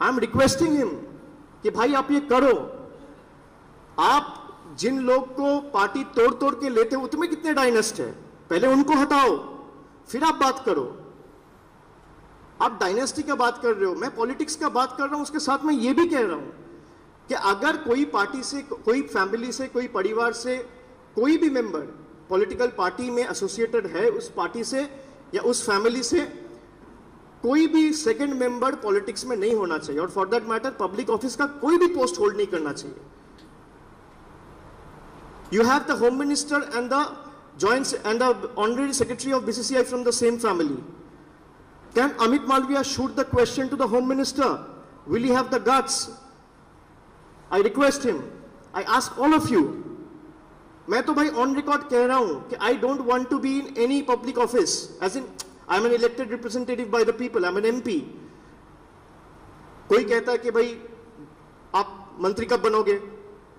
I am requesting him कि भाई आप ये करो। आप जिन लोग को पार्टी तोड़ तोड़ के लेते हो, तुम्हें कितने डायनेस्ट है, पहले उनको हटाओ फिर आप बात करो। आप डायनेस्टी का बात कर रहे हो, मैं पॉलिटिक्स का बात कर रहा हूं। उसके साथ मैं ये भी कह रहा हूं कि अगर कोई पार्टी से, कोई फैमिली से, कोई परिवार से कोई भी मेंबर पॉलिटिकल पार्टी में एसोसिएटेड है, उस पार्टी से या उस फैमिली से कोई भी सेकंड मेंबर पॉलिटिक्स में नहीं होना चाहिए, और for that matter public office का कोई भी पोस्ट होल्ड नहीं करना चाहिए। You have the home minister and the joint and the honorary secretary of BCCI from the same family. Can Amit Malviya shoot the question to the home minister? Will he have the guts? I request him. I ask all of you. मैं तो भाई on record कह रहा हूँ कि I don't want to be in any public office. As in, I'm an elected representative by the people. I'm an MP. कोई कहता है कि भाई आप मंत्री कब बनोगे,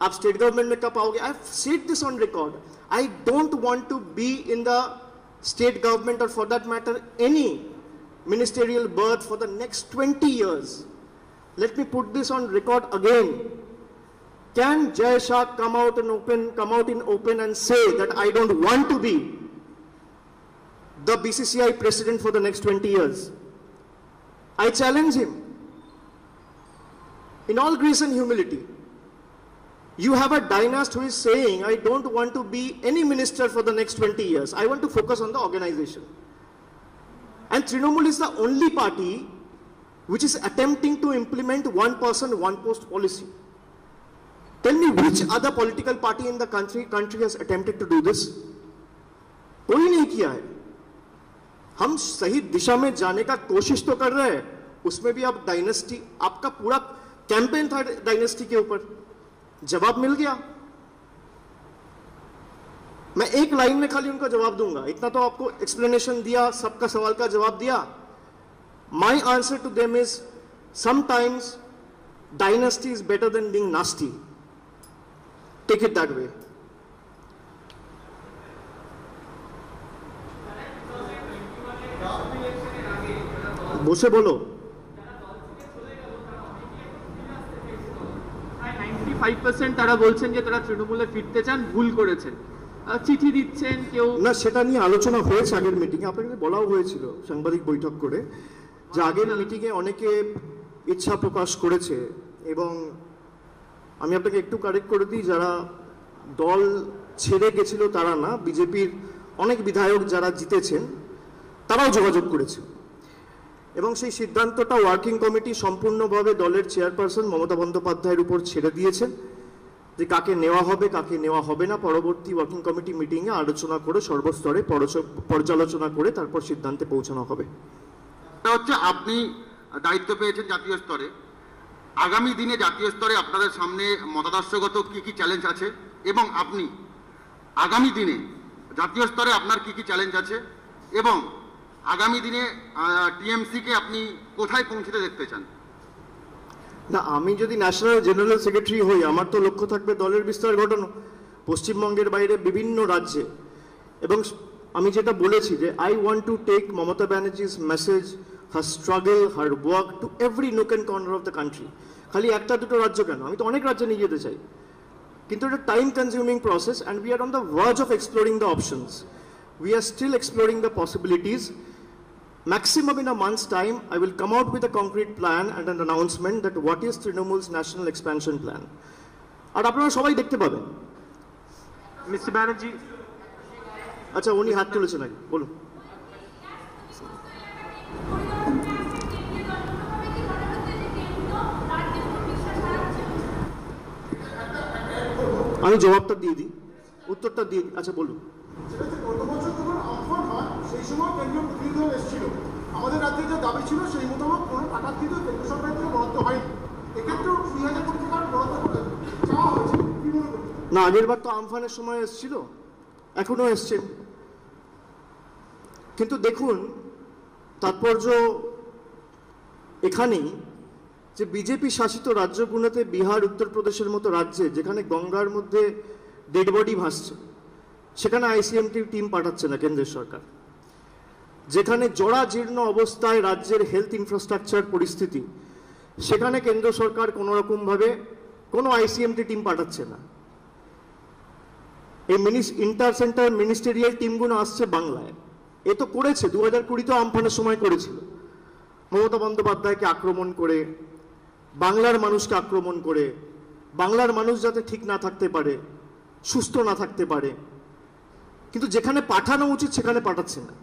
आप स्टेट गवर्नमेंट में कब आओगे? I've said this on record. I don't want to be in the state government or for that matter any ministerial berth for the next 20 years. Let me put this on record again. Can Jay Shah come out in open and say that I don't want to be the BCCI president for the next 20 years? I challenge him. In all grace and humility. You have a dynast who is saying, I don't want to be any minister for the next 20 years. I want to focus on the organization. And Trinamool is the only party which is attempting to implement one person, one post policy. Tell me which other political party in the country has attempted to do this? कोई नहीं किया है। हम सही दिशा में जाने का कोशिश तो कर रहे हैं, उसमें भी आप डायनेस्टी, आपका पूरा कैंपेन था डायनेस्टी के ऊपर, जवाब मिल गया। मैं एक लाइन में खाली उनका जवाब दूंगा, इतना तो आपको एक्सप्लेनेशन दिया, सबका सवाल का जवाब दिया। My answer to them is sometimes dynasty is better than being nasty. Take it that way. বসে বলো। 95% তারা বলছেন যে তারা তৃণমূলে ফিরতে চান, ভুল করেছেন, চিঠি দিচ্ছেন কেউ না। সেটা নিয়ে আলোচনা হয়েছে আগের মিটিংয়ে, আপনাকে বলাও হয়েছিল সাংবাদিক বৈঠক করে যে আগের মিটিংয়ে অনেকে ইচ্ছা প্রকাশ করেছে। এবং আমি আপনাকে একটু কারেক্ট করে দিই, যারা দল ছেড়ে গেছিল তারা না, বিজেপির অনেক বিধায়ক যারা জিতেছেন তারাও যোগাযোগ করেছে। এবং সেই সিদ্ধান্তটা ওয়ার্কিং কমিটি সম্পূর্ণভাবে দলের চেয়ারপারসন মমতা বন্দ্যোপাধ্যায়ের উপর ছেড়ে দিয়েছেন যে কাকে নেওয়া হবে কাকে নেওয়া হবে না। পরবর্তী ওয়ার্কিং কমিটি মিটিংয়ে আলোচনা করে সর্বস্তরে পর্যালোচনা করে তারপর সিদ্ধান্তে পৌঁছানো হবে। হচ্ছে আপনি দায়িত্ব পেয়েছেন জাতীয় স্তরে, আগামী দিনে জাতীয় স্তরে আপনাদের সামনে মতাদর্শগত কি কি চ্যালেঞ্জ আছে, এবং আপনি আগামী দিনে জাতীয় স্তরে আপনার কি কি চ্যালেঞ্জ আছে, এবং আগামী দিনে টিএমসিকে আপনি কোথায় পৌঁছতে দেখতে চান? না, আমি যদি ন্যাশনাল জেনারেল সেক্রেটারি হই, আমার তো লক্ষ্য থাকবে দলের বিস্তার ঘটানো পশ্চিমবঙ্গের বাইরে বিভিন্ন রাজ্যে। এবং আমি যেটা বলেছি যে I want to take Mamata Banerjee's message, her struggle, her work to every nook and corner of the country. খালি একটা দুটো রাজ্য কেন, আমি তো অনেক রাজ্যে নিয়ে যেতে চাই, কিন্তু এটা time consuming process and we are on the verge of exploring the options. We are still exploring the possibilities. Maximum in a month's time, I will come out with a concrete plan and an announcement that what is Trinamool's national expansion plan. আর আপনারা সবাই দেখতে পাবেন। Mister Banerjee, আচ্ছা উনি হাত তুলেছেন নাকি, বলুন। আমি জবাবটা দিয়ে দিই, উত্তরটা দিয়ে দিই। আচ্ছা বলুন। সেই সময় কেন্দ্রীয় প্রতিনিধিও এসেছিল, আমাদের রাজ্যে যে দাবি ছিল সেই মোতাবেক কোনো টাকা কিন্তু কেন্দ্র সরকার থেকে বরাদ্দ হয়নি। এক্ষেত্রেও 2000 কোটি টাকার বরাদ্দ চাওয়া হয়েছে, কি মনে করেন? না, আগের বার তো আমফানের সময় এসেছিল, এখনো এসছে। কিন্তু দেখুন তাৎপর্য এখানেই যে বিজেপি শাসিত রাজ্যগুলোতে, বিহার, উত্তরপ্রদেশের মতো রাজ্যে যেখানে গঙ্গার মধ্যে ডেড বডি ভাসছে, সেখানে আইসিএমটি টিম পাঠাচ্ছে না কেন্দ্রের সরকার। যেখানে জরাজীর্ণ অবস্থায় রাজ্যের হেলথ ইনফ্রাস্ট্রাকচার পরিস্থিতি, সেখানে কেন্দ্র সরকার কোনো রকমভাবে কোনো আইসিএমটি টিম পাঠাচ্ছে না। এই ইন্টার সেন্টার মিনিস্টেরিয়াল টিমগুলো আসছে বাংলায়। এ তো করেছে 2020-তেও আমফানের সময় করেছিল, মমতা বন্দ্যোপাধ্যায়কে আক্রমণ করে, বাংলার মানুষকে আক্রমণ করে, বাংলার মানুষ যাতে ঠিক না থাকতে পারে, সুস্থ না থাকতে পারে, কিন্তু যেখানে পাঠানো উচিত সেখানে পাঠাচ্ছে না।